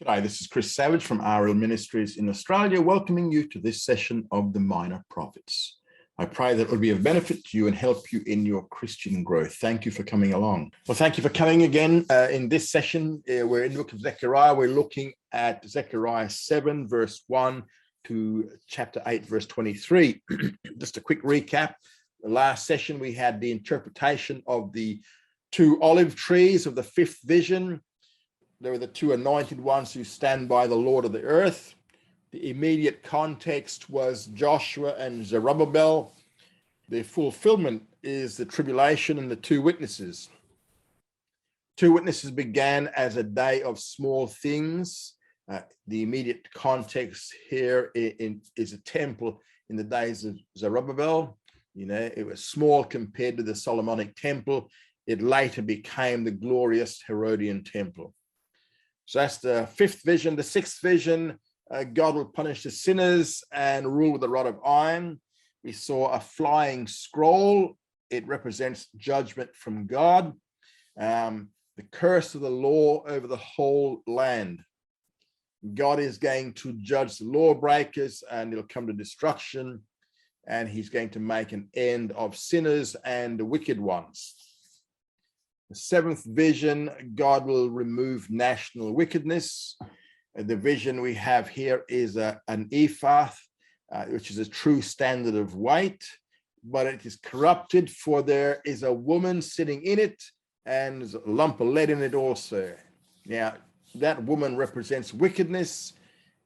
G'day, this is Chris Savage from RL Ministries in Australia, welcoming you to this session of the Minor Prophets. I pray that it will be of benefit to you and help you in your Christian growth. Thank you for coming along. Well, thank you for coming again. In this session, we're in the book of Zechariah. We're looking at Zechariah 7, verse 1 to chapter 8, verse 23. Just a quick recap. The last session, we had the interpretation of the two olive trees of the fifth vision. There were the two anointed ones who stand by the Lord of the earth. The immediate context was Joshua and Zerubbabel. The fulfillment is the tribulation and the two witnesses. Two witnesses began as a day of small things. The immediate context here is a temple in the days of Zerubbabel. You know, it was small compared to the Solomonic temple. It later became the glorious Herodian temple. So that's the fifth vision. The sixth vision, God will punish the sinners and rule with a rod of iron. We saw a flying scroll. It represents judgment from God. The curse of the law over the whole land. God is going to judge the lawbreakers and it'll come to destruction. And he's going to make an end of sinners and the wicked ones. The seventh vision, God will remove national wickedness. The vision we have here is an ephah, which is a true standard of weight, but it is corrupted, for there is a woman sitting in it and there's a lump of lead in it also. Now, that woman represents wickedness.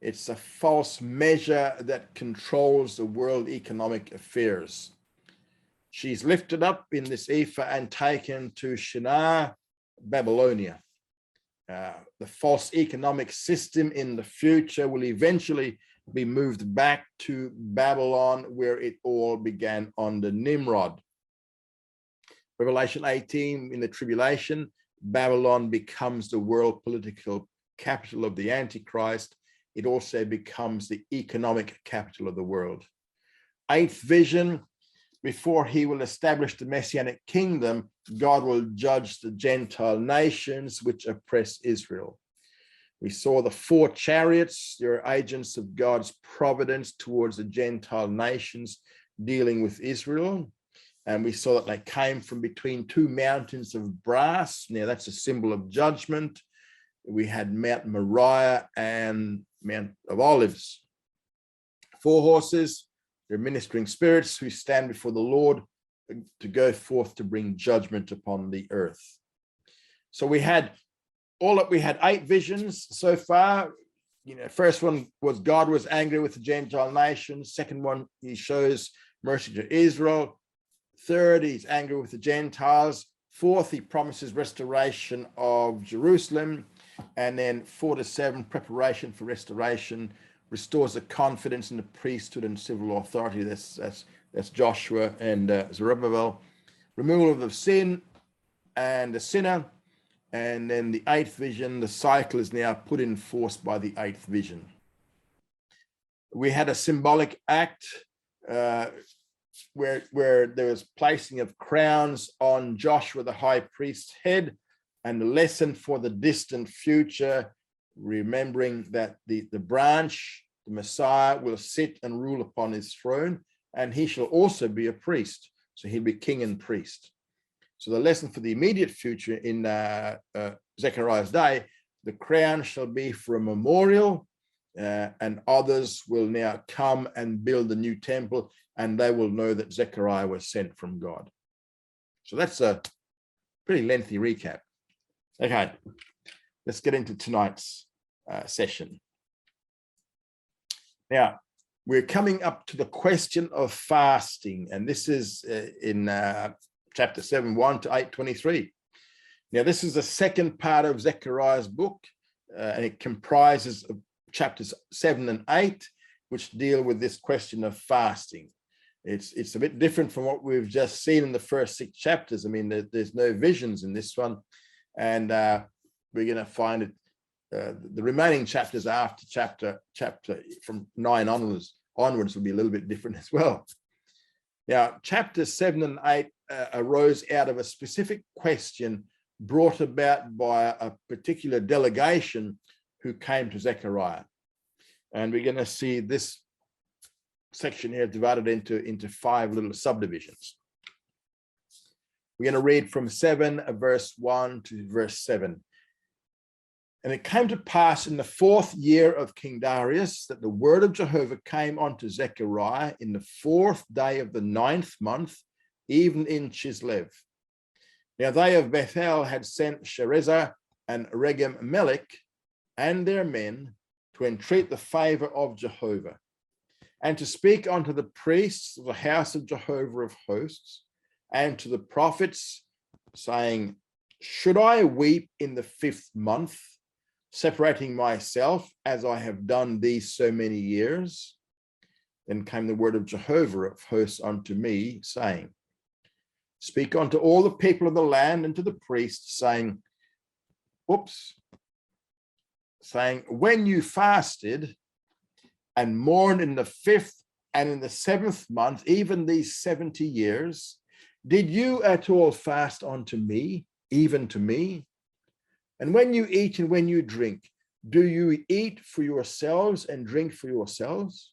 It's a false measure that controls the world economic affairs. She's lifted up in this ephah and taken to Shinar, Babylonia. The false economic system in the future will eventually be moved back to Babylon, where it all began under Nimrod. Revelation 18, in the tribulation, Babylon becomes the world political capital of the Antichrist. It also becomes the economic capital of the world. Eighth vision, before he will establish the Messianic kingdom, God will judge the Gentile nations which oppress Israel. We saw the four chariots. They're agents of God's providence towards the Gentile nations dealing with Israel. And we saw that they came from between two mountains of brass. Now that's a symbol of judgment. We had Mount Moriah and Mount of Olives. Four horses. They're ministering spirits who stand before the Lord to go forth to bring judgment upon the earth. So we had eight visions so far. You know, first one was God was angry with the Gentile nations. Second one, he shows mercy to Israel. Third, he's angry with the Gentiles. Fourth, he promises restoration of Jerusalem. And then 4 to 7, preparation for restoration, restores the confidence in the priesthood and civil authority. That's Joshua and Zerubbabel. Removal of sin and the sinner. And then the eighth vision, the cycle is now put in force by the eighth vision. We had a symbolic act where there was placing of crowns on Joshua the high priest's head, and the lesson for the distant future, remembering that the branch, the Messiah, will sit and rule upon his throne, and he shall also be a priest. So he'll be king and priest. So the lesson for the immediate future in Zechariah's day, the crown shall be for a memorial, and others will now come and build a new temple, and they will know that Zechariah was sent from God. So that's a pretty lengthy recap. Okay, let's get into tonight's session. Now, we're coming up to the question of fasting, and this is in chapter 7, 1 to 8:23. Now, this is the second part of Zechariah's book, and it comprises of chapters 7 and 8, which deal with this question of fasting. It's a bit different from what we've just seen in the first 6 chapters. I mean, there's no visions in this one, and we're going to find it. The remaining chapters after chapter from 9 onwards will be a little bit different as well. Now, chapters 7 and 8 arose out of a specific question brought about by a particular delegation who came to Zechariah. And we're going to see this section here divided into 5 little subdivisions. We're going to read from 7 verse 1 to verse 7. And it came to pass in the 4th year of King Darius that the word of Jehovah came unto Zechariah in the 4th day of the 9th month, even in Chislev. Now they of Bethel had sent Sherezer and Regem-melech and their men to entreat the favor of Jehovah, and to speak unto the priests of the house of Jehovah of hosts, and to the prophets, saying, should I weep in the 5th month, separating myself as I have done these so many years? Then came the word of Jehovah of hosts unto me, saying, speak unto all the people of the land and to the priests, saying, when you fasted and mourned in the 5th and in the 7th month, even these 70 years, did you at all fast unto me, even to me? And when you eat and when you drink, do you eat for yourselves and drink for yourselves?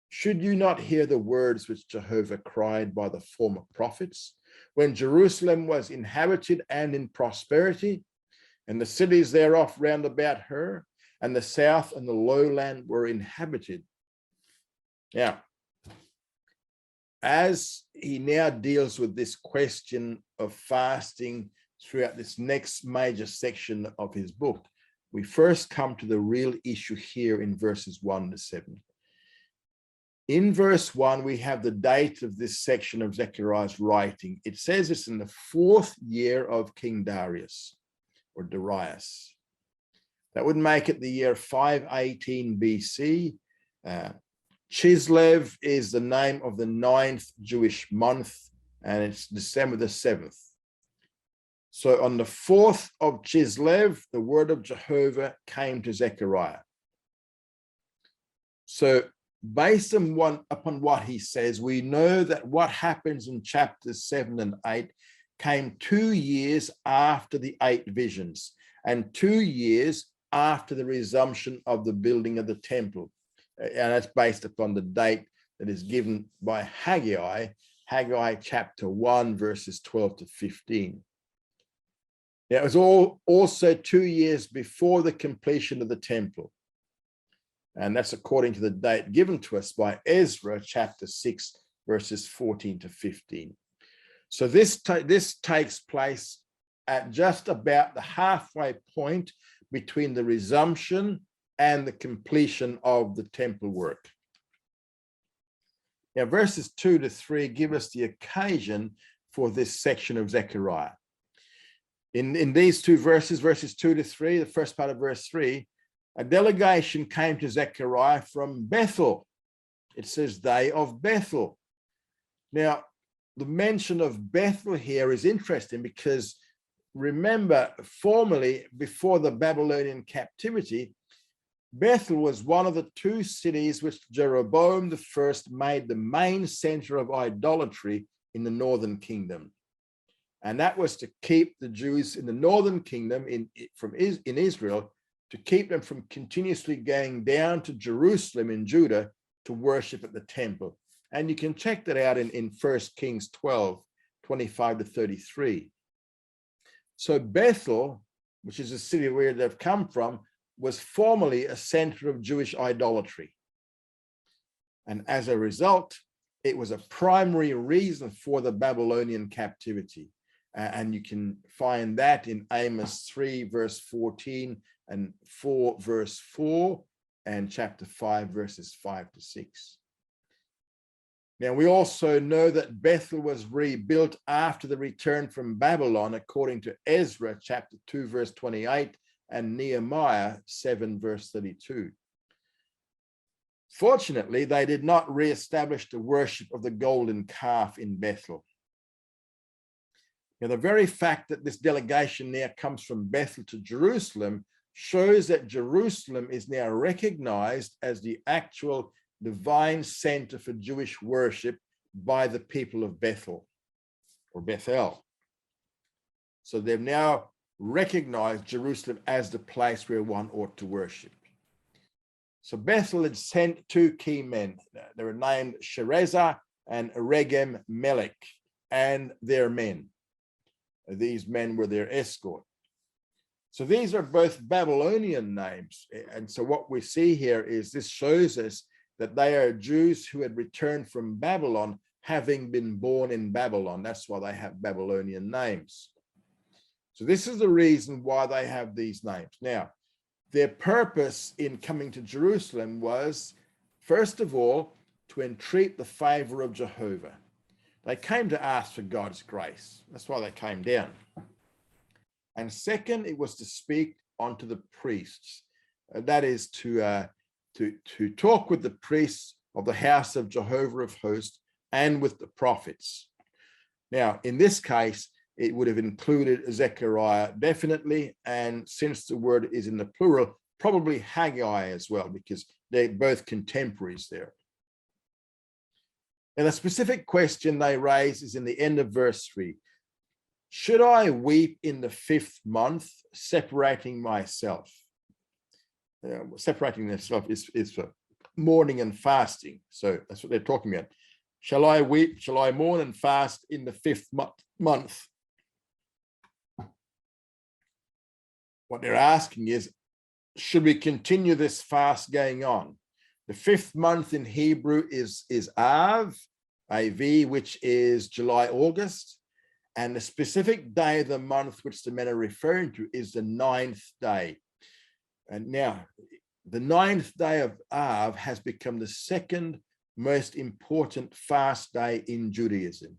Should you not hear the words which Jehovah cried by the former prophets, when Jerusalem was inhabited and in prosperity, and the cities thereof round about her, and the south and the lowland were inhabited? Now, as he now deals with this question of fasting throughout this next major section of his book, we first come to the real issue here in verses 1 to 7. In verse 1, we have the date of this section of Zechariah's writing. It says it's in the 4th year of King Darius, or Darius. That would make it the year 518 BC. Chislev is the name of the 9th Jewish month, and it's December the 7th. So on the 4th of Chislev, the word of Jehovah came to Zechariah. So based upon what he says, we know that what happens in chapters 7 and 8 came 2 years after the 8 visions and 2 years after the resumption of the building of the temple. And that's based upon the date that is given by Haggai chapter 1, verses 12 to 15. Now, it was also 2 years before the completion of the temple. And that's according to the date given to us by Ezra chapter 6, verses 14 to 15. So this takes place at just about the halfway point between the resumption and the completion of the temple work. Now, verses 2 to 3 give us the occasion for this section of Zechariah. In these 2 verses, verses 2 to 3, the first part of verse 3, a delegation came to Zechariah from Bethel. It says they of Bethel. Now, the mention of Bethel here is interesting because remember, formerly, before the Babylonian captivity, Bethel was one of the 2 cities which Jeroboam I made the main center of idolatry in the northern kingdom. And that was to keep the Jews in the northern kingdom in Israel, to keep them from continuously going down to Jerusalem in Judah to worship at the temple. And you can check that out in 1 Kings 12, 25 to 33. So Bethel, which is a city where they've come from, was formerly a center of Jewish idolatry. And as a result, it was a primary reason for the Babylonian captivity. And you can find that in Amos 3, verse 14, and 4, verse 4, and chapter 5, verses 5 to 6. Now, we also know that Bethel was rebuilt after the return from Babylon, according to Ezra chapter 2, verse 28, and Nehemiah 7, verse 32. Fortunately, they did not reestablish the worship of the golden calf in Bethel. Now, the very fact that this delegation now comes from Bethel to Jerusalem shows that Jerusalem is now recognized as the actual divine center for Jewish worship by the people of Bethel or Bethel. So they've now recognized Jerusalem as the place where one ought to worship. So Bethel had sent two key men. They were named Sherezah and Regem Melech, and their men. These men were their escort. So these are both Babylonian names. And so what we see here is this shows us that they are Jews who had returned from Babylon, having been born in Babylon. That's why they have Babylonian names. So this is the reason why they have these names. Now, their purpose in coming to Jerusalem was, first of all, to entreat the favor of Jehovah. They came to ask for God's grace. That's why they came down. And second, it was to speak unto the priests. That is to talk with the priests of the house of Jehovah of hosts and with the prophets. Now, in this case, it would have included Zechariah definitely, and since the word is in the plural, probably Haggai as well, because they're both contemporaries there. And the specific question they raise is in the end of verse 3. Should I weep in the 5th month, separating myself? Separating themselves is for mourning and fasting. So that's what they're talking about. Shall I weep? Shall I mourn and fast in the 5th month? What they're asking is, should we continue this fast going on? The 5th month in Hebrew is Av, AV, which is July, August. And the specific day of the month which the men are referring to is the 9th day. And now, the 9th day of Av has become the second most important fast day in Judaism.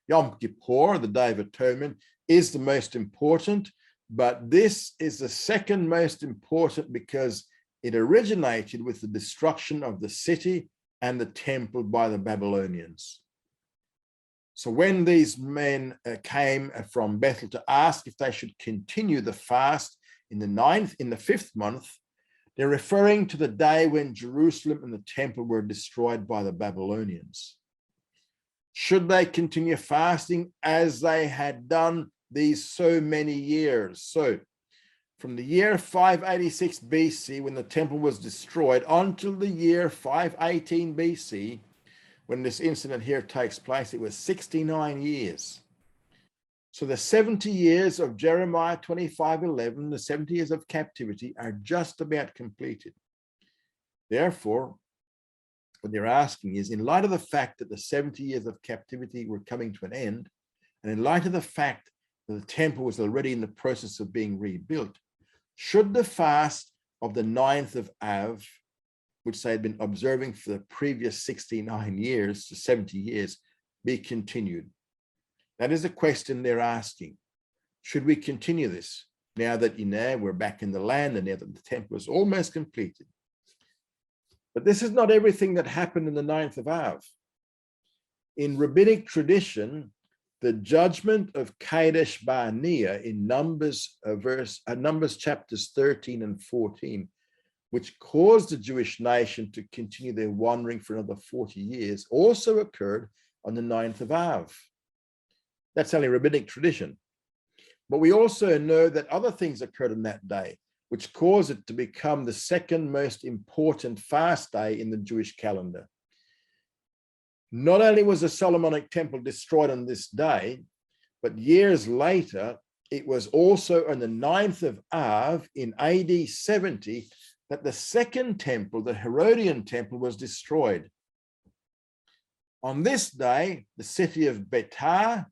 Yom Kippur, the Day of Atonement, is the most important, but this is the second most important because it originated with the destruction of the city and the temple by the Babylonians. So when these men came from Bethel to ask if they should continue the fast in the 5th month, they're referring to the day when Jerusalem and the temple were destroyed by the Babylonians. Should they continue fasting as they had done these so many years? So from the year 586 BC, when the temple was destroyed, until the year 518 BC, when this incident here takes place, it was 69 years. So the 70 years of Jeremiah 25:11, the 70 years of captivity, are just about completed. Therefore, what they're asking is, in light of the fact that the 70 years of captivity were coming to an end, and in light of the fact that the temple was already in the process of being rebuilt, should the fast of the 9th of Av, which they had been observing for the previous 69 years to 70 years, be continued? That is a question they're asking. Should we continue this now that we're back in the land and now that the temple is almost completed? But this is not everything that happened in the 9th of Av. In rabbinic tradition, the judgment of Kadesh Barnea in Numbers chapters 13 and 14, which caused the Jewish nation to continue their wandering for another 40 years, also occurred on the 9th of Av. That's only rabbinic tradition. But we also know that other things occurred on that day, which caused it to become the second most important fast day in the Jewish calendar. Not only was the Solomonic temple destroyed on this day, but years later, it was also on the 9th of Av in AD 70 that the second temple, the Herodian temple, was destroyed. On this day, the city of Betar,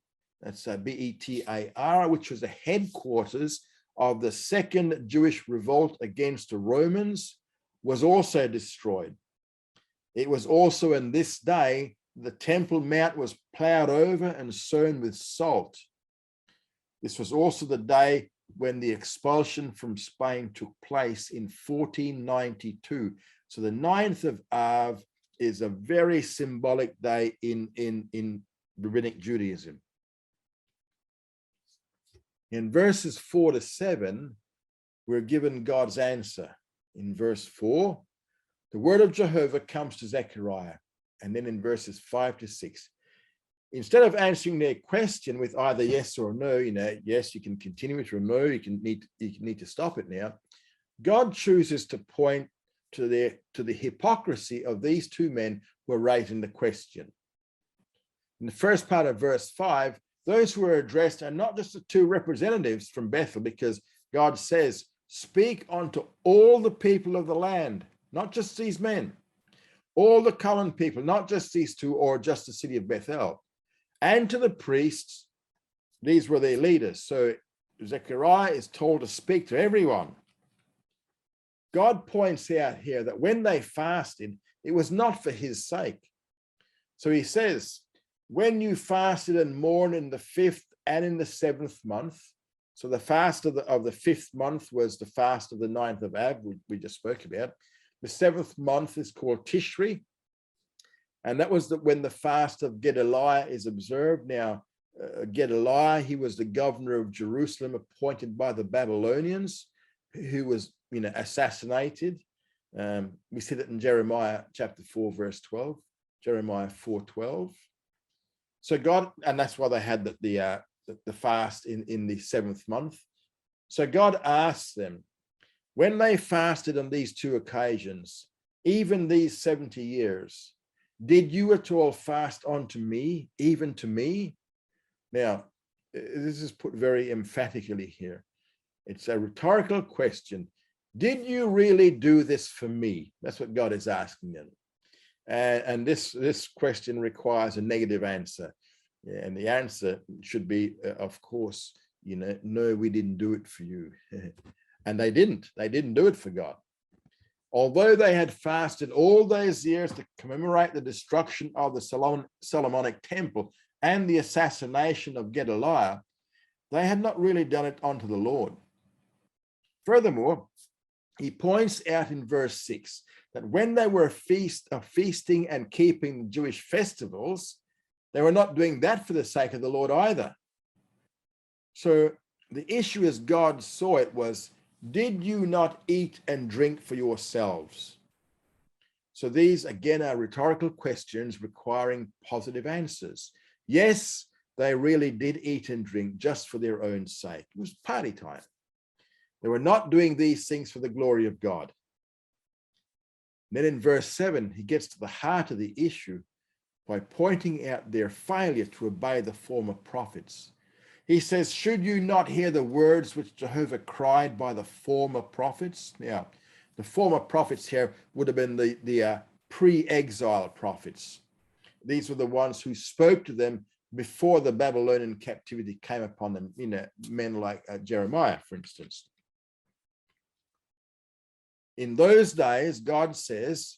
that's B-E-T-A-R, which was the headquarters of the second Jewish revolt against the Romans, was also destroyed. It was also in this day the Temple Mount was plowed over and sown with salt. This was also the day when the expulsion from Spain took place in 1492. So the 9th of Av is a very symbolic day in rabbinic Judaism. In verses 4 to 7, we're given God's answer. In verse 4, the word of Jehovah comes to Zechariah. And then in verses 5 to 6, Instead of answering their question with either yes or no, yes, you can continue it, or no, you need to stop it now. God chooses to point to the hypocrisy of these two men who are raising the question. In the first part of verse 5, those who are addressed are not just the two representatives from Bethel, because God says, speak unto all the people of the land, not just these men, all the common people, not just these two or just the city of Bethel, and to the priests. These were their leaders. So Zechariah is told to speak to everyone. God points out here that when they fasted, it was not for his sake. So he says, when you fasted and mourned in the 5th and in the 7th month, so the fast of the 5th month was the fast of the 9th of Ab, we just spoke about. The 7th month is called Tishri, and that was when the fast of Gedaliah is observed. Now, Gedaliah, he was the governor of Jerusalem, appointed by the Babylonians, who was assassinated. We see that in Jeremiah chapter 4, verse 12, Jeremiah 4:12. So God, and that's why they had the fast in the 7th month. So God asked them, when they fasted on these two occasions, even these 70 years, did you at all fast unto me, even to me? Now, this is put very emphatically here. It's a rhetorical question. Did you really do this for me? That's what God is asking them. And this question requires a negative answer. And the answer should be, of course, no, we didn't do it for you. And they didn't do it for God. Although they had fasted all those years to commemorate the destruction of the Solomonic temple and the assassination of Gedaliah, they had not really done it unto the Lord. Furthermore, he points out in verse 6 that when they were feasting and keeping Jewish festivals, they were not doing that for the sake of the Lord either. So the issue as God saw it was, did you not eat and drink for yourselves? So these, again, are rhetorical questions requiring positive answers. Yes, they really did eat and drink just for their own sake. It was party time. They were not doing these things for the glory of God. Then in verse 7, he gets to the heart of the issue by pointing out their failure to obey the former prophets. He says, should you not hear the words which Jehovah cried by the former prophets? Now, the former prophets here would have been the pre-exile prophets. These were the ones who spoke to them before the Babylonian captivity came upon them, men like Jeremiah, for instance. In those days, God says,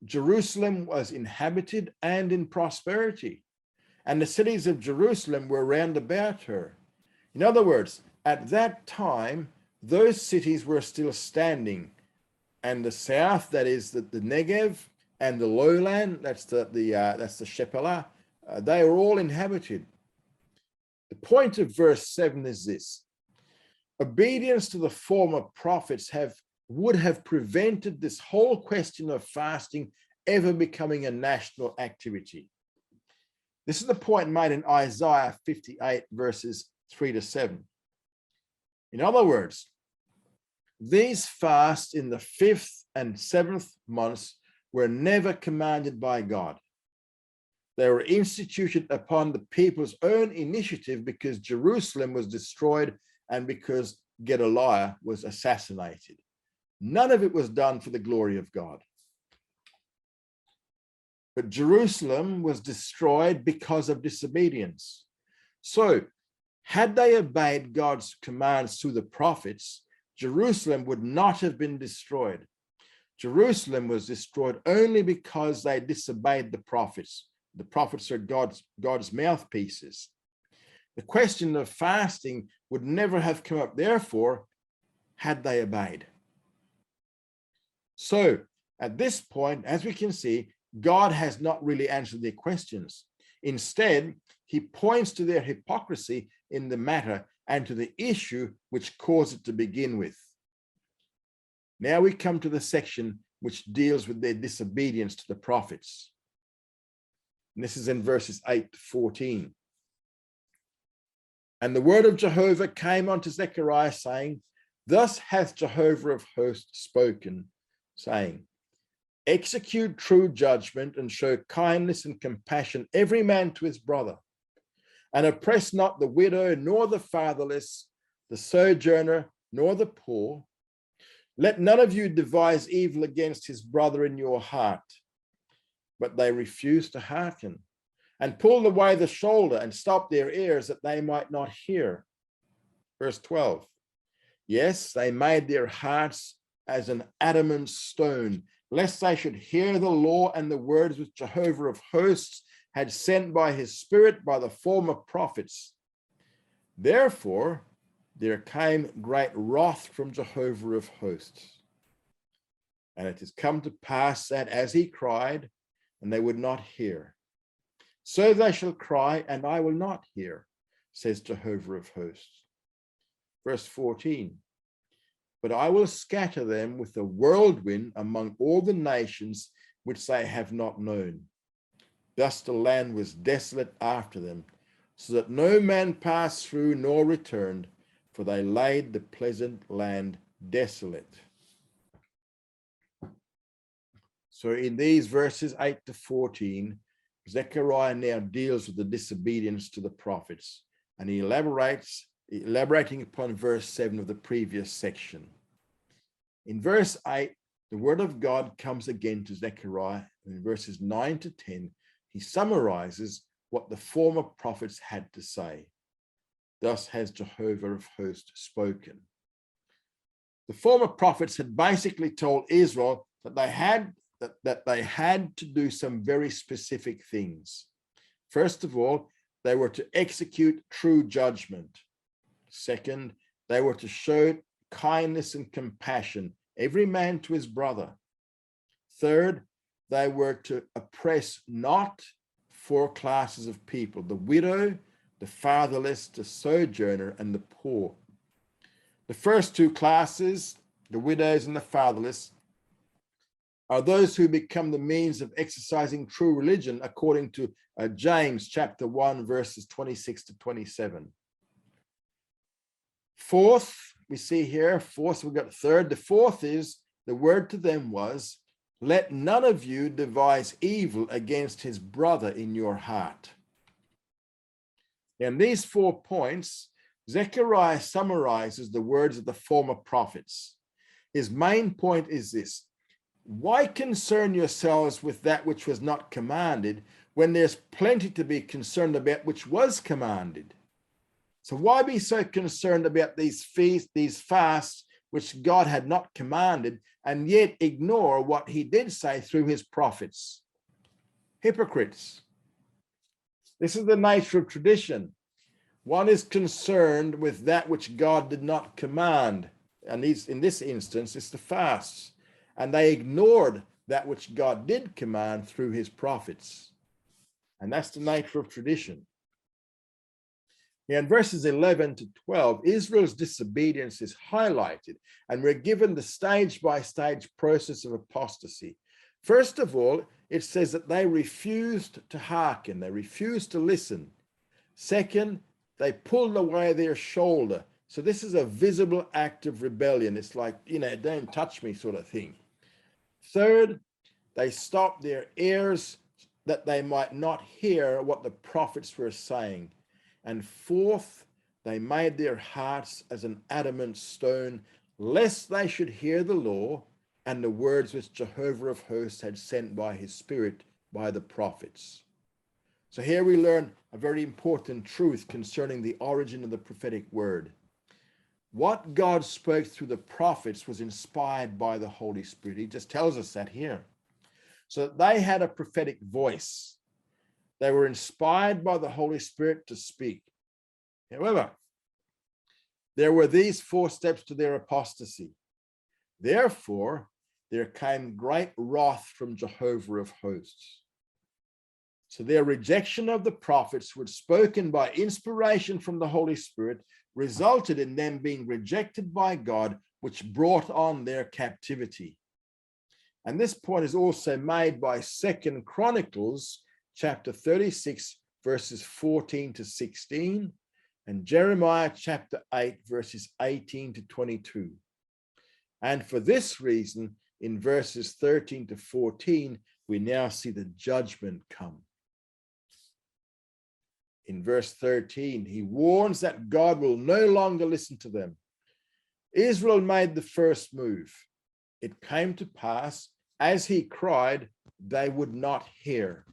Jerusalem was inhabited and in prosperity, and the cities of Jerusalem were round about her. In other words, at that time, those cities were still standing, and the south, that is the Negev, and the lowland, that's the Shephelah, they are all inhabited. The point of verse 7 is this: obedience to the former prophets would have prevented this whole question of fasting ever becoming a national activity. This is the point made in Isaiah 58, verses 3-7. In other words, these fasts in the 5th and 7th months were never commanded by God. They were instituted upon the people's own initiative because Jerusalem was destroyed and because Gedaliah was assassinated. None of it was done for the glory of God. But Jerusalem was destroyed because of disobedience. So, had they obeyed God's commands through the prophets, Jerusalem would not have been destroyed. Jerusalem was destroyed only because they disobeyed the prophets. The prophets are God's mouthpieces. The question of fasting would never have come up, therefore, had they obeyed. So, at this point, as we can see, God has not really answered their questions. Instead, he points to their hypocrisy in the matter and to the issue which caused it to begin with. Now we come to the section which deals with their disobedience to the prophets. And this is in verses 8 to 14. And the word of Jehovah came unto Zechariah, saying, Thus hath Jehovah of hosts spoken, saying, Execute true judgment and show kindness and compassion every man to his brother, and oppress not the widow, nor the fatherless, the sojourner, nor the poor. Let none of you devise evil against his brother in your heart. But they refused to hearken, and pulled away the shoulder, and stopped their ears, that they might not hear. Verse 12. Yes, they made their hearts as an adamant stone, lest they should hear the law and the words which Jehovah of hosts had sent by his Spirit by the former prophets. Therefore, there came great wrath from Jehovah of hosts. And it has come to pass that as he cried, and they would not hear, so they shall cry, and I will not hear, says Jehovah of hosts. Verse 14. But I will scatter them with a whirlwind among all the nations which they have not known. Thus the land was desolate after them, so that no man passed through nor returned, for they laid the pleasant land desolate. So in these verses 8 to 14, Zechariah now deals with the disobedience to the prophets, and he elaborating upon verse 7 of the previous section. In verse 8, the word of God comes again to Zechariah, and in verses 9 to 10, he summarizes what the former prophets had to say. Thus has Jehovah of hosts spoken. The former prophets had basically told Israel that they had to do some very specific things. First of all, they were to execute true judgment. Second, they were to show kindness and compassion, every man to his brother. Third, they were to oppress not four classes of people: the widow, the fatherless, the sojourner, and the poor. The first two classes, the widows and the fatherless, are those who become the means of exercising true religion, according to James chapter 1, verses 26 to 27. Fourth, we see here, fourth, we've got third. The fourth is, the word to them was, let none of you devise evil against his brother in your heart. In these 4 points, Zechariah summarizes the words of the former prophets. His main point is this: why concern yourselves with that which was not commanded, when there's plenty to be concerned about which was commanded? So why be so concerned about these feasts, these fasts, which God had not commanded, and yet ignore what he did say through his prophets? Hypocrites. This is the nature of tradition. One is concerned with that which God did not command, and in this instance, it's the fasts. And they ignored that which God did command through his prophets. And that's the nature of tradition. In verses 11 to 12, Israel's disobedience is highlighted, and we're given the stage-by-stage process of apostasy. First of all, it says that they refused to hearken, they refused to listen. Second, they pulled away their shoulder. So this is a visible act of rebellion. It's like, don't touch me sort of thing. Third, they stopped their ears that they might not hear what the prophets were saying. And fourth, they made their hearts as an adamant stone, lest they should hear the law and the words which Jehovah of hosts had sent by his Spirit by the prophets. So here we learn a very important truth concerning the origin of the prophetic word. What God spoke through the prophets was inspired by the Holy Spirit. He just tells us that here. So they had a prophetic voice. They were inspired by the Holy Spirit to speak. However, there were these 4 steps to their apostasy. Therefore, there came great wrath from Jehovah of hosts. So their rejection of the prophets, who had spoken by inspiration from the Holy Spirit, resulted in them being rejected by God, which brought on their captivity. And this point is also made by 2 Chronicles chapter 36, verses 14 to 16, and Jeremiah chapter 8, verses 18 to 22. And for this reason, in verses 13 to 14, we now see the judgment come. In verse 13, he warns that God will no longer listen to them. Israel made the first move. It came to pass, as he cried, they would not hear.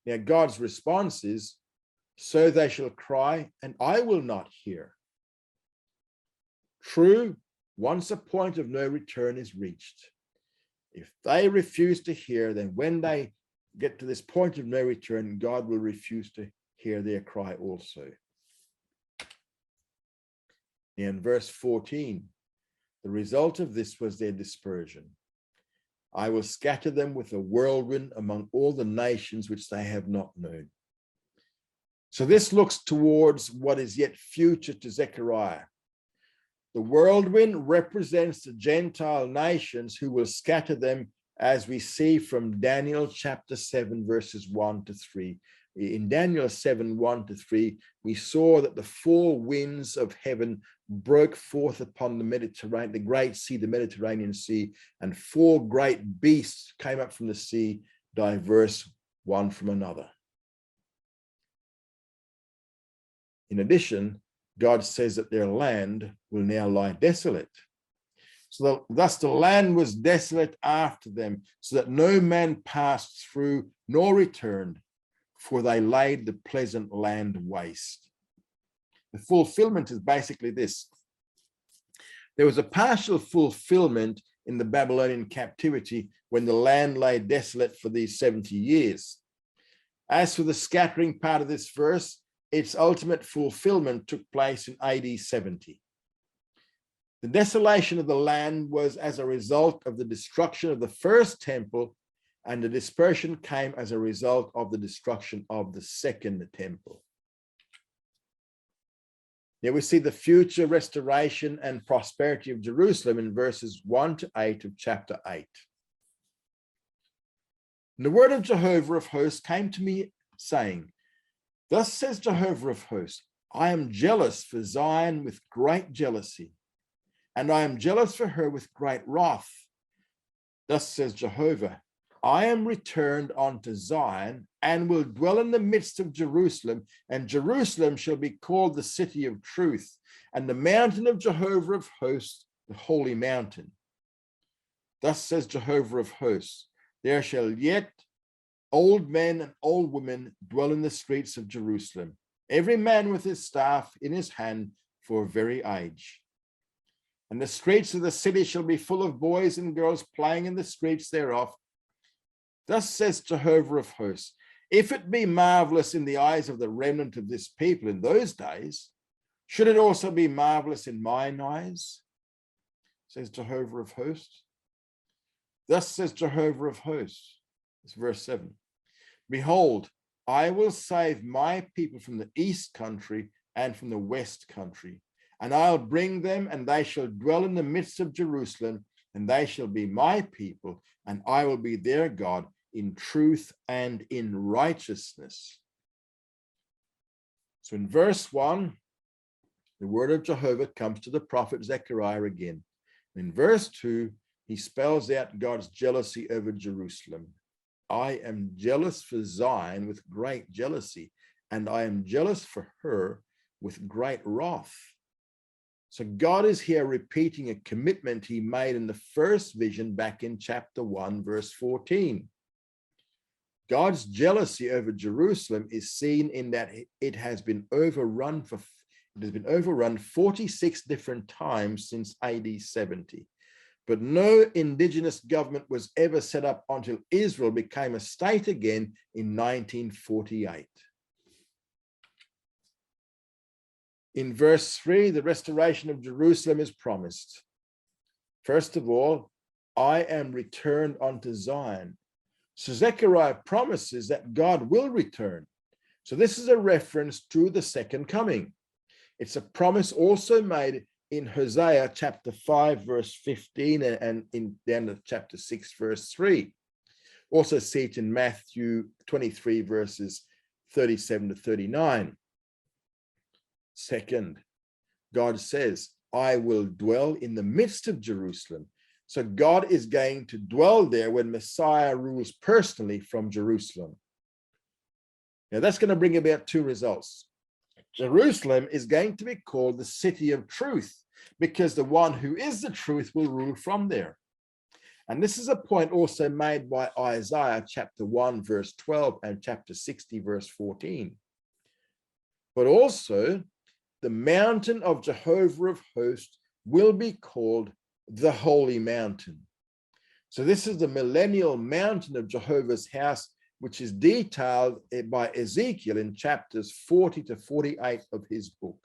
Now, God's response is, so they shall cry, and I will not hear. True, once a point of no return is reached. If they refuse to hear, then when they get to this point of no return, God will refuse to hear their cry also. In verse 14, the result of this was their dispersion. I will scatter them with a whirlwind among all the nations which they have not known. So this looks towards what is yet future to Zechariah. The whirlwind represents the Gentile nations who will scatter them, as we see from Daniel chapter 7, verses 1 to 3. In Daniel 7, 1 to 3, we saw that the four winds of heaven broke forth upon the Mediterranean, the great sea, the Mediterranean Sea, and four great beasts came up from the sea, diverse one from another. In addition, God says that their land will now lie desolate. So thus the land was desolate after them, so that no man passed through nor returned, for they laid the pleasant land waste. The fulfillment is basically this. There was a partial fulfillment in the Babylonian captivity when the land lay desolate for these 70 years. As for the scattering part of this verse, its ultimate fulfillment took place in AD 70. The desolation of the land was as a result of the destruction of the first temple, and the dispersion came as a result of the destruction of the second temple. Here we see the future restoration and prosperity of Jerusalem in verses 1 to 8 of chapter 8. And the word of Jehovah of hosts came to me, saying, Thus says Jehovah of hosts, I am jealous for Zion with great jealousy, and I am jealous for her with great wrath. Thus says Jehovah, I am returned unto Zion, and will dwell in the midst of Jerusalem, and Jerusalem shall be called the city of truth, and the mountain of Jehovah of hosts, the holy mountain. Thus says Jehovah of hosts, there shall yet old men and old women dwell in the streets of Jerusalem, every man with his staff in his hand for a very age. And the streets of the city shall be full of boys and girls playing in the streets thereof. Thus says Jehovah of hosts, if it be marvelous in the eyes of the remnant of this people in those days, should it also be marvelous in mine eyes? Says Jehovah of hosts. Thus says Jehovah of hosts. It's verse 7. Behold, I will save my people from the east country and from the west country, and I'll bring them, and they shall dwell in the midst of Jerusalem, and they shall be my people, and I will be their God in truth and in righteousness. So in verse 1, the word of Jehovah comes to the prophet Zechariah again. In verse 2, he spells out God's jealousy over Jerusalem. I am jealous for Zion with great jealousy, and I am jealous for her with great wrath. So God is here repeating a commitment he made in the first vision back in chapter 1, verse 14. God's jealousy over Jerusalem is seen in that it has been overrun 46 different times since AD 70. But no indigenous government was ever set up until Israel became a state again in 1948. In verse 3, the restoration of Jerusalem is promised. First of all, I am returned unto Zion. So Zechariah promises that God will return. So this is a reference to the second coming. It's a promise also made in Hosea chapter 5, verse 15, and in the end of chapter 6, verse 3. Also see it in Matthew 23, verses 37 to 39. Second, God says, I will dwell in the midst of Jerusalem. So God is going to dwell there when Messiah rules personally from Jerusalem. Now that's going to bring about two results. Jerusalem is going to be called the city of truth, because the one who is the truth will rule from there. And this is a point also made by Isaiah chapter 1, verse 12 and chapter 60, verse 14. But also, the mountain of Jehovah of hosts will be called the holy mountain. So this is the millennial mountain of Jehovah's house, which is detailed by Ezekiel in chapters 40 to 48 of his book.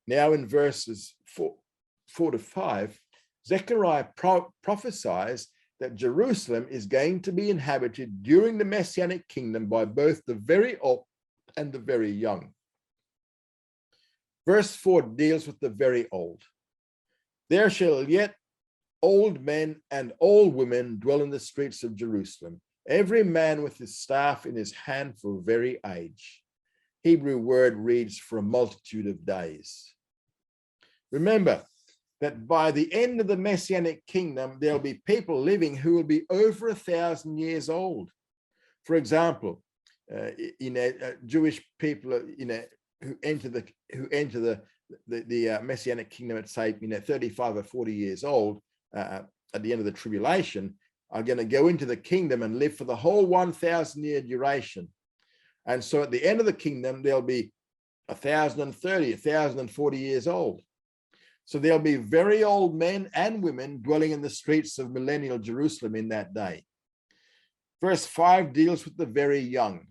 Now in verses 4 to 5, Zechariah prophesies that Jerusalem is going to be inhabited during the Messianic kingdom by both the very old and the very young. Verse 4 deals with the very old. There shall yet old men and old women dwell in the streets of Jerusalem, every man with his staff in his hand for very age. Hebrew word reads for a multitude of days. Remember that by the end of the Messianic kingdom, there'll be people living who will be over 1,000 years old. For example, Jewish people, who enter the Messianic kingdom at, say, 35 or 40 years old, at the end of the tribulation, are going to go into the kingdom and live for the whole 1,000-year duration. And so at the end of the kingdom, there'll be 1,030, 1,040 years old. So there'll be very old men and women dwelling in the streets of millennial Jerusalem in that day. Verse 5 deals with the very young.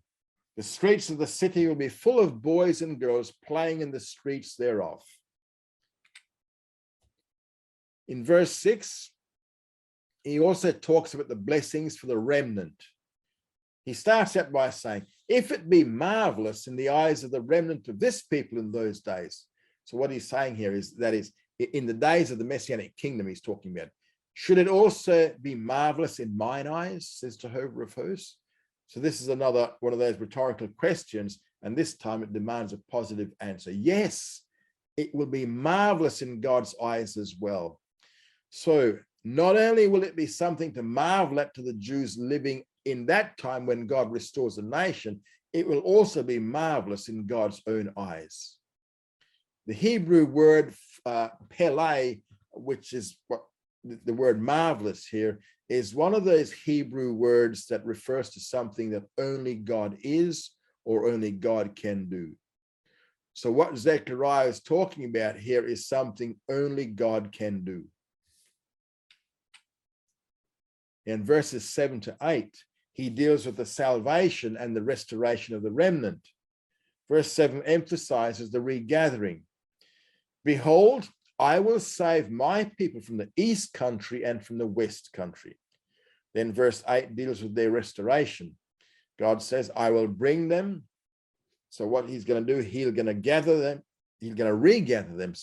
The streets of the city will be full of boys and girls playing in the streets thereof. In verse 6, he also talks about the blessings for the remnant. He starts out by saying, if it be marvelous in the eyes of the remnant of this people in those days. So what he's saying here is that is, in the days of the Messianic kingdom he's talking about, should it also be marvelous in mine eyes, says Jehovah of hosts? So this is another one of those rhetorical questions, and this time it demands a positive answer. Yes, it will be marvelous in God's eyes as well. So not only will it be something to marvel at to the Jews living in that time when God restores a nation, it will also be marvelous in God's own eyes. The Hebrew word pele, which is what the word marvelous here, is one of those Hebrew words that refers to something that only God is or only God can do. So what Zechariah is talking about here is something only God can do. In verses 7 to 8, he deals with the salvation and the restoration of the remnant. Verse 7 emphasizes the regathering. Behold, I will save my people from the east country and from the west country. Then verse 8 deals with their restoration. God says, I will bring them. So what he's going to do, he's going to regather them,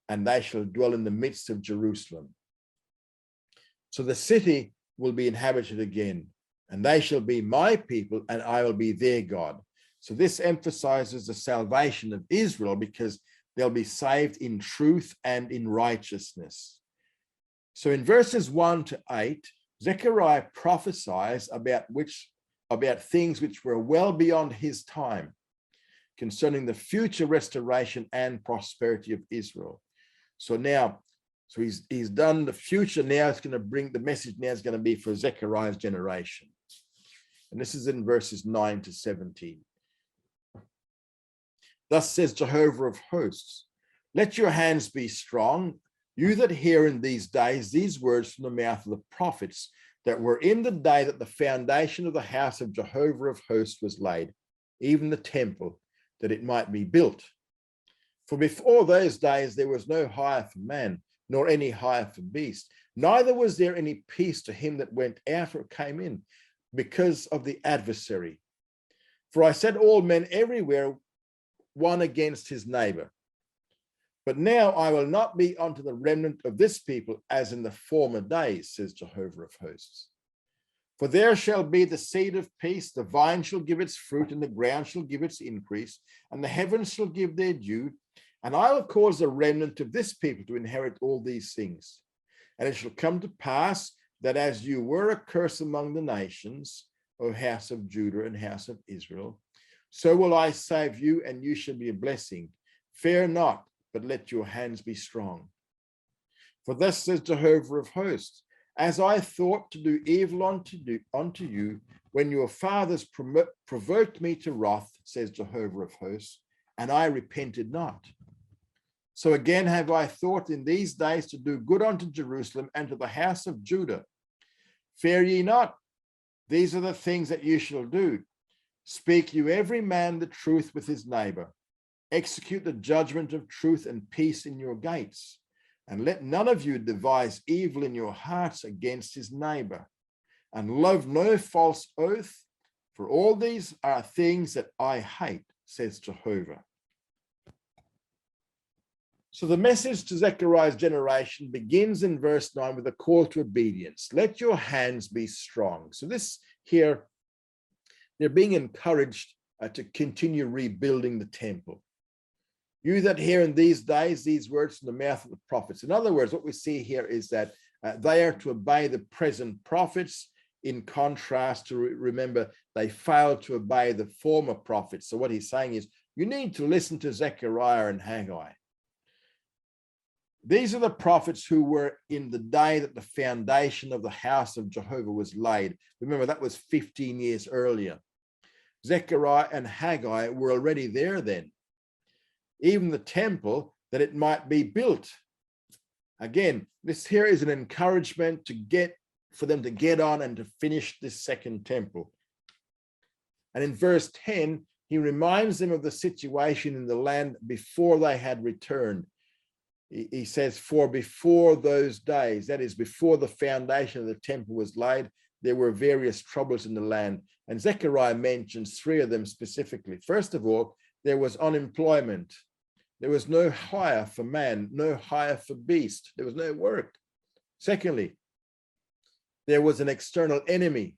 and they shall dwell in the midst of Jerusalem. So the city will be inhabited again, and they shall be my people, and I will be their God. So this emphasizes the salvation of Israel, because they'll be saved in truth and in righteousness. So in verses 1 to 8, Zechariah prophesies about things which were well beyond his time, concerning the future restoration and prosperity of Israel. So he's done the future. Now it's going to bring the message. Now is going to be for Zechariah's generation, and this is in verses 9 to 17. Thus says Jehovah of hosts, let your hands be strong, you that hear in these days these words from the mouth of the prophets that were in the day that the foundation of the house of Jehovah of hosts was laid, even the temple, that it might be built. For before those days there was no hire for man, nor any hire for beast, neither was there any peace to him that went out or came in, because of the adversary. For I set all men everywhere one against his neighbor. But now I will not be unto the remnant of this people as in the former days, says Jehovah of hosts. For there shall be the seed of peace, the vine shall give its fruit, and the ground shall give its increase, and the heavens shall give their dew, and I will cause the remnant of this people to inherit all these things. And it shall come to pass that as you were a curse among the nations, O house of Judah and house of Israel, so will I save you, and you shall be a blessing. Fear not, but let your hands be strong. For thus says Jehovah of hosts, as I thought to do evil unto you, when your fathers provoked me to wrath, says Jehovah of hosts, and I repented not. So again have I thought in these days to do good unto Jerusalem and to the house of Judah. Fear ye not, these are the things that you shall do. Speak you every man the truth with his neighbor. Execute the judgment of truth and peace in your gates. And let none of you devise evil in your hearts against his neighbor. And love no false oath, for all these are things that I hate, says Jehovah. So the message to Zechariah's generation begins in verse 9 with a call to obedience. Let your hands be strong. So this here, they're being encouraged to continue rebuilding the temple. You that hear in these days these words from the mouth of the prophets. In other words, what we see here is that they are to obey the present prophets, in contrast to, remember, they failed to obey the former prophets. So what he's saying is, you need to listen to Zechariah and Haggai. These are the prophets who were in the day that the foundation of the house of Jehovah was laid. Remember, that was 15 years earlier. Zechariah and Haggai were already there then. Even the temple, that it might be built. Again, this here is an encouragement for them to get on and to finish this second temple. And in verse 10, he reminds them of the situation in the land before they had returned. He says, for before those days, that is before the foundation of the temple was laid, there were various troubles in the land. And Zechariah mentions three of them specifically. First of all, there was unemployment. There was no hire for man, no hire for beast. There was no work. Secondly, there was an external enemy.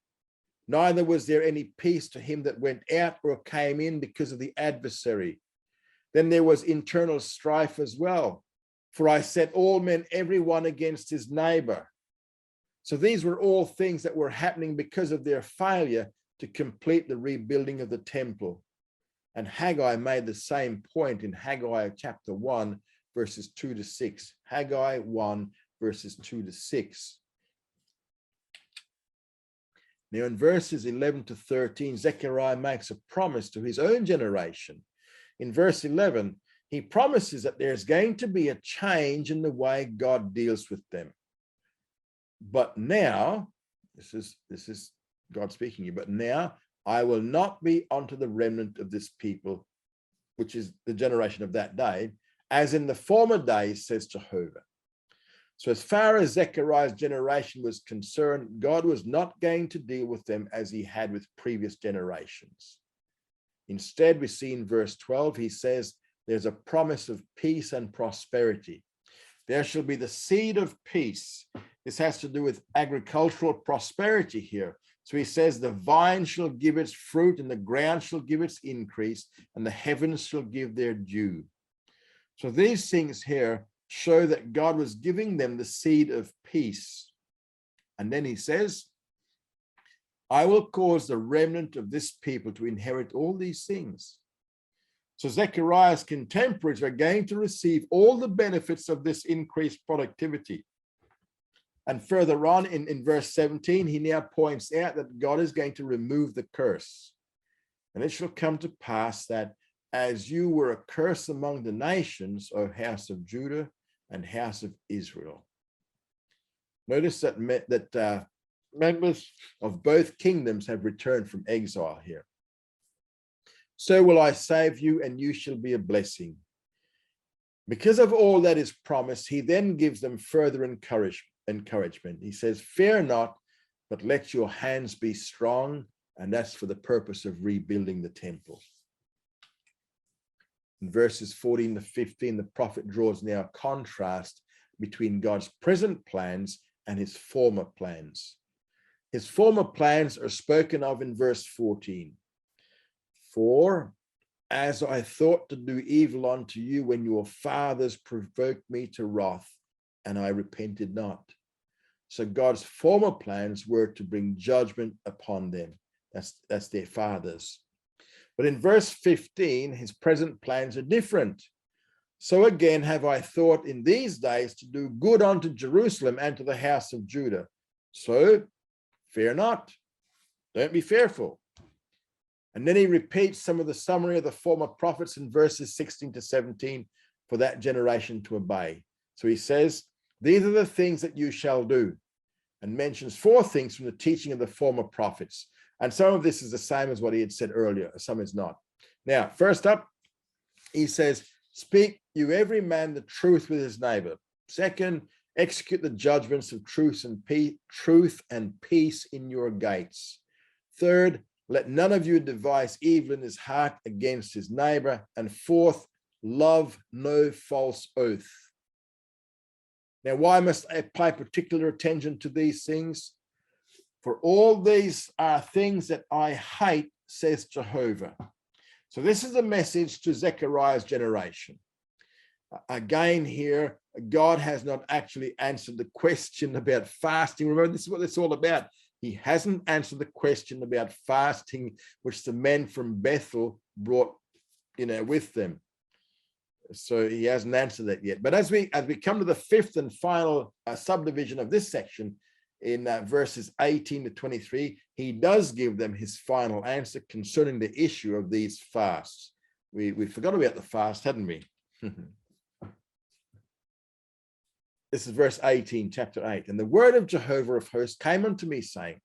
Neither was there any peace to him that went out or came in because of the adversary. Then there was internal strife as well. For I set all men, every one against his neighbor. So these were all things that were happening because of their failure to complete the rebuilding of the temple. And Haggai made the same point in Haggai chapter 1, verses 2 to 6. Haggai 1, verses 2 to 6. Now in verses 11 to 13, Zechariah makes a promise to his own generation. In verse 11, he promises that there's going to be a change in the way God deals with them. But now, this is God speaking here, but now I will not be unto the remnant of this people, which is the generation of that day, as in the former days, says Jehovah. So as far as Zechariah's generation was concerned, God was not going to deal with them as he had with previous generations. Instead, we see in verse 12, he says, there's a promise of peace and prosperity. There shall be the seed of peace. This has to do with agricultural prosperity here. So he says, the vine shall give its fruit, and the ground shall give its increase, and the heavens shall give their dew. So these things here show that God was giving them the seed of peace. And then he says, I will cause the remnant of this people to inherit all these things. So Zechariah's contemporaries are going to receive all the benefits of this increased productivity. And further on in verse 17, he now points out that God is going to remove the curse. And it shall come to pass that as you were a curse among the nations, O house of Judah and house of Israel. Notice that members of both kingdoms have returned from exile here. So will I save you, and you shall be a blessing. Because of all that is promised, he then gives them further encouragement. He says, fear not, but let your hands be strong. And that's for the purpose of rebuilding the temple. In verses 14 to 15, the prophet draws now a contrast between God's present plans and his former plans. His former plans are spoken of in verse 14. For as I thought to do evil unto you when your fathers provoked me to wrath, and I repented not. So God's former plans were to bring judgment upon them. That's their fathers. But in verse 15, his present plans are different. So again have I thought in these days to do good unto Jerusalem and to the house of Judah. So fear not, don't be fearful. And then he repeats some of the summary of the former prophets in verses 16 to 17 for that generation to obey. So he says, these are the things that you shall do, and mentions 4 things from the teaching of the former prophets. And some of this is the same as what he had said earlier, some is not. Now, first up, he says, speak you every man the truth with his neighbor. Second, execute the judgments of truth and peace in your gates. Third, let none of you devise evil in his heart against his neighbor. And fourth, love no false oath. Now, why must I pay particular attention to these things? For all these are things that I hate, says Jehovah. So this is a message to Zechariah's generation. Again here, God has not actually answered the question about fasting. Remember, this is what it's all about. He hasn't answered the question about fasting, which the men from Bethel brought, with them. So he hasn't answered that yet. But as we come to the 5th and final subdivision of this section, in verses 18 to 23, he does give them his final answer concerning the issue of these fasts. We forgot about the fast, hadn't we? This is verse 18, chapter 8. And the word of Jehovah of hosts came unto me, saying,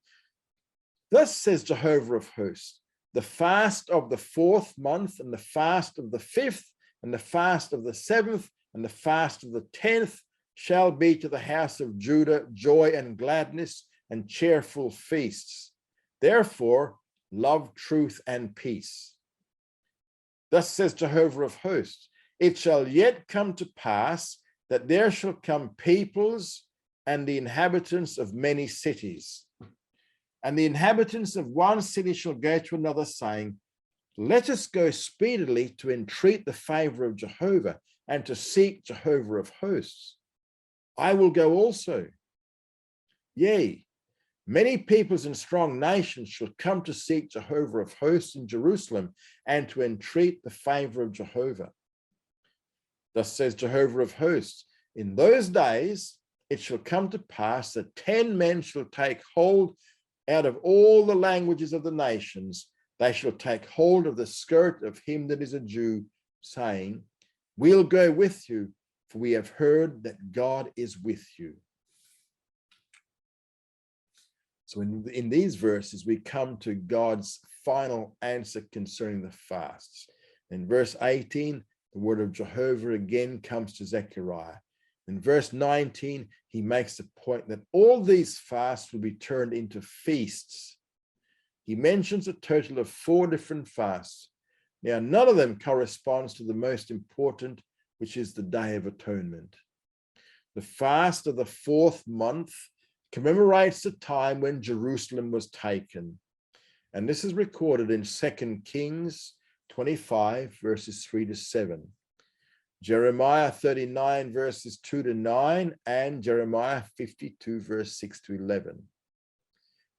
thus says Jehovah of hosts, the fast of the 4th month, and the fast of the 5th, and the fast of the 7th, and the fast of the 10th shall be to the house of Judah joy and gladness and cheerful feasts. Therefore, love truth and peace. Thus says Jehovah of hosts, it shall yet come to pass that there shall come peoples and the inhabitants of many cities. And the inhabitants of one city shall go to another, saying, let us go speedily to entreat the favor of Jehovah and to seek Jehovah of hosts. I will go also. Yea, many peoples and strong nations shall come to seek Jehovah of hosts in Jerusalem and to entreat the favor of Jehovah. Thus says Jehovah of hosts, in those days it shall come to pass that 10 men shall take hold out of all the languages of the nations. They shall take hold of the skirt of him that is a Jew, saying, we'll go with you, for we have heard that God is with you. So in these verses, we come to God's final answer concerning the fasts. In verse 18, the word of Jehovah again comes to Zechariah. In verse 19, he makes the point that all these fasts will be turned into feasts. He mentions a total of 4 different fasts. Now, none of them corresponds to the most important, which is the Day of Atonement. The fast of the 4th month commemorates the time when Jerusalem was taken. And this is recorded in 2 Kings 25, verses 3 to 7. Jeremiah 39, verses 2 to 9, and Jeremiah 52, verse 6 to 11.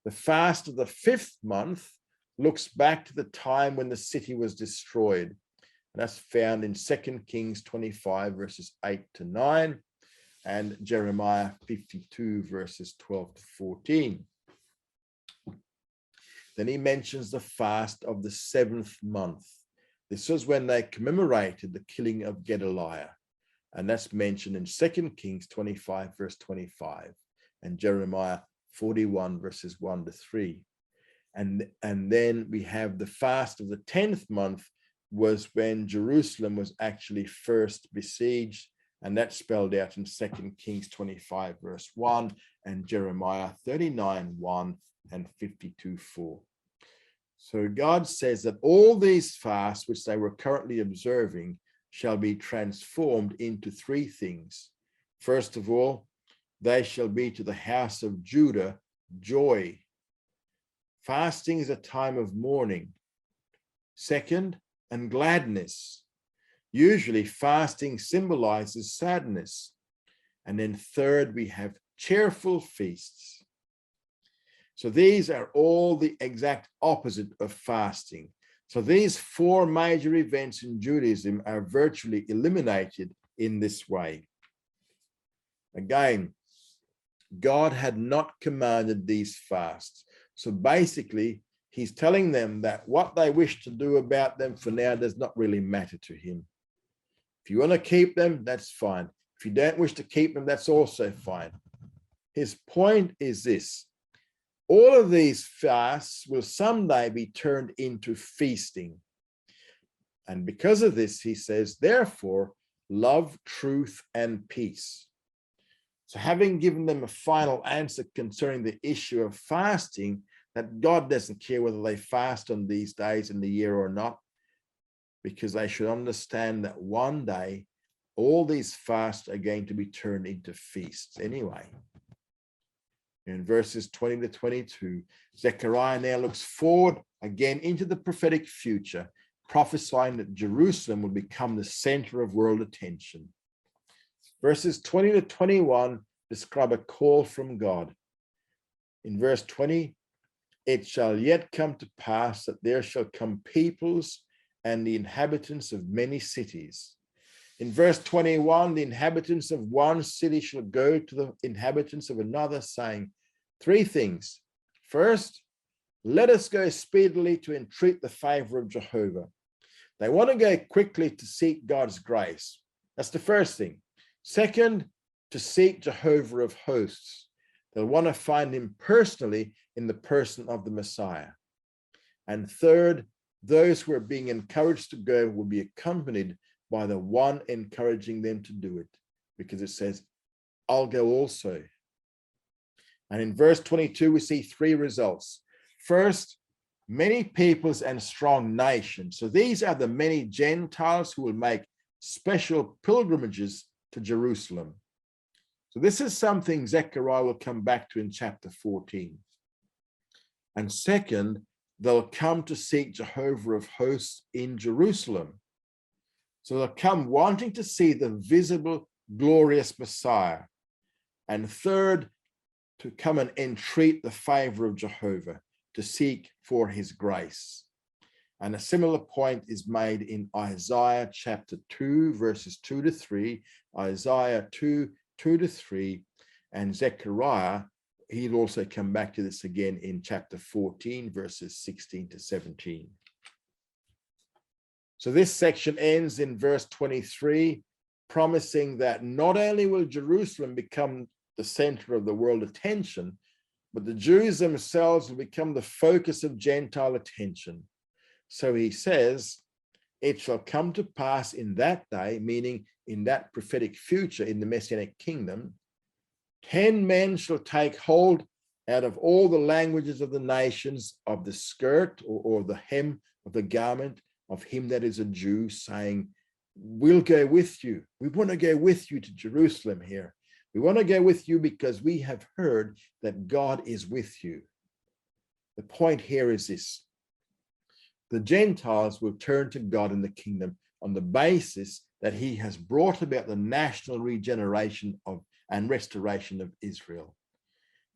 The fast of the 5th month looks back to the time when the city was destroyed. And that's found in 2 Kings 25, verses 8 to 9, and Jeremiah 52, verses 12 to 14. Then he mentions the fast of the 7th month. This was when they commemorated the killing of Gedaliah. And that's mentioned in 2 Kings 25, verse 25, and Jeremiah 41, verses 1 to 3. And then we have the fast of the 10th month, was when Jerusalem was actually first besieged. And that's spelled out in 2 Kings 25, verse 1, and Jeremiah 39, 1, and 52, 4. So God says that all these fasts, which they were currently observing, shall be transformed into three things. First of all, they shall be to the house of Judah joy. Fasting is a time of mourning. Second, and gladness. Usually fasting symbolizes sadness. And then third, we have cheerful feasts. So these are all the exact opposite of fasting. So these four major events in Judaism are virtually eliminated in this way. Again, God had not commanded these fasts. So basically, he's telling them that what they wish to do about them for now does not really matter to him. If you want to keep them, that's fine. If you don't wish to keep them, that's also fine. His point is this: all of these fasts will someday be turned into feasting. And because of this, he says, therefore, love, truth, and peace. So having given them a final answer concerning the issue of fasting, that God doesn't care whether they fast on these days in the year or not, because they should understand that one day, all these fasts are going to be turned into feasts anyway. In verses 20 to 22, Zechariah now looks forward again into the prophetic future, prophesying that Jerusalem will become the center of world attention. Verses 20 to 21 describe a call from God. In verse 20, it shall yet come to pass that there shall come peoples and the inhabitants of many cities. In verse 21, the inhabitants of one city shall go to the inhabitants of another, saying three things. First, let us go speedily to entreat the favor of Jehovah. They want to go quickly to seek God's grace. That's the first thing. Second, to seek Jehovah of hosts. They'll want to find him personally in the person of the Messiah. And third, those who are being encouraged to go will be accompanied by the one encouraging them to do it, because it says, I'll go also. And in verse 22, we see three results. First, many peoples and strong nations. So these are the many Gentiles who will make special pilgrimages to Jerusalem. So this is something Zechariah will come back to in chapter 14. And second, they'll come to seek Jehovah of hosts in Jerusalem. So they'll come wanting to see the visible, glorious Messiah. And third, to come and entreat the favor of Jehovah, to seek for his grace. And a similar point is made in Isaiah chapter 2, verses 2 to 3, Isaiah 2, 2 to 3, and Zechariah, he'll also come back to this again in chapter 14, verses 16 to 17. So this section ends in verse 23, promising that not only will Jerusalem become the center of the world attention, but the Jews themselves will become the focus of Gentile attention. So he says, it shall come to pass in that day, meaning in that prophetic future in the Messianic kingdom, 10 men shall take hold out of all the languages of the nations of the skirt or the hem of the garment of him that is a Jew, saying, we'll go with you. We want to go with you to Jerusalem here. We want to go with you because we have heard that God is with you. The point here is this: the Gentiles will turn to God in the kingdom on the basis that he has brought about the national regeneration of and restoration of Israel.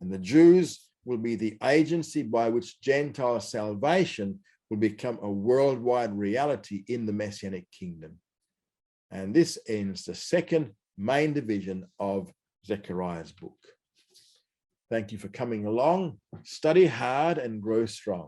And the Jews will be the agency by which Gentile salvation will become a worldwide reality in the Messianic kingdom. And this ends the second main division of Zechariah's book. Thank you for coming along. Study hard and grow strong.